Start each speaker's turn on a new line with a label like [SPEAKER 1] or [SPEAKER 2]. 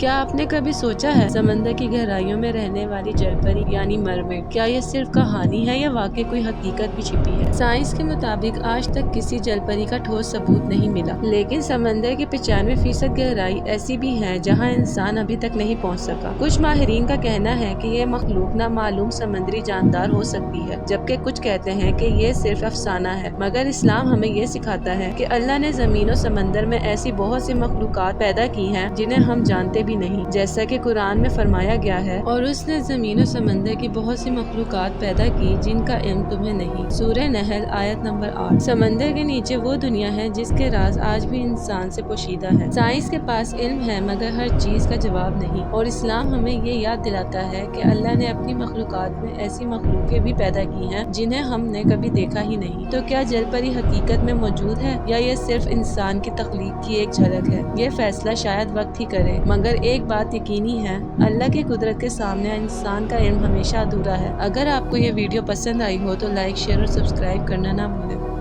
[SPEAKER 1] کیا آپ نے کبھی سوچا ہے سمندر کی گہرائیوں میں رہنے والی جل پری یعنی مرمیڈ کیا یہ صرف کہانی ہے یا واقعی کوئی حقیقت بھی چھپی ہے؟ سائنس کے مطابق آج تک کسی جل پری کا ٹھوس ثبوت نہیں ملا، لیکن سمندر کی 95% گہرائی ایسی بھی ہے جہاں انسان ابھی تک نہیں پہنچ سکا۔ کچھ ماہرین کا کہنا ہے کہ یہ مخلوق نامعلوم سمندری جاندار ہو سکتی ہے، جبکہ کچھ کہتے ہیں کہ یہ صرف افسانہ ہے۔ مگر اسلام ہمیں یہ سکھاتا ہے کہ اللہ نے زمین و سمندر میں ایسی بہت سی مخلوقات پیدا کی ہیں جنہیں ہم جانتے بھی نہیں، جیسا کہ قرآن میں فرمایا گیا ہے، اور اس نے زمین و سمندر کی بہت سی مخلوقات پیدا کی جن کا علم تمہیں نہیں۔ سورہ نحل آیت نمبر 8۔ سمندر کے نیچے وہ دنیا ہے جس کے راز آج بھی انسان سے پوشیدہ ہے۔ سائنس کے پاس علم ہے مگر ہر چیز کا جواب نہیں، اور اسلام ہمیں یہ یاد دلاتا ہے کہ اللہ نے اپنی مخلوقات میں ایسی مخلوقیں بھی پیدا کی ہیں جنہیں ہم نے کبھی دیکھا ہی نہیں۔ تو کیا جل پری حقیقت میں موجود ہے یا یہ صرف انسان کی تخلیق کی ایک جھلک ہے؟ یہ فیصلہ شاید وقت ہی کرے، مگر ایک بات یقینی ہے، اللہ کی قدرت کے سامنے انسان کا علم ہمیشہ ادھورا ہے۔ اگر آپ کو یہ ویڈیو پسند آئی ہو تو لائک، شیئر اور سبسکرائب کرنا نہ بھولیں۔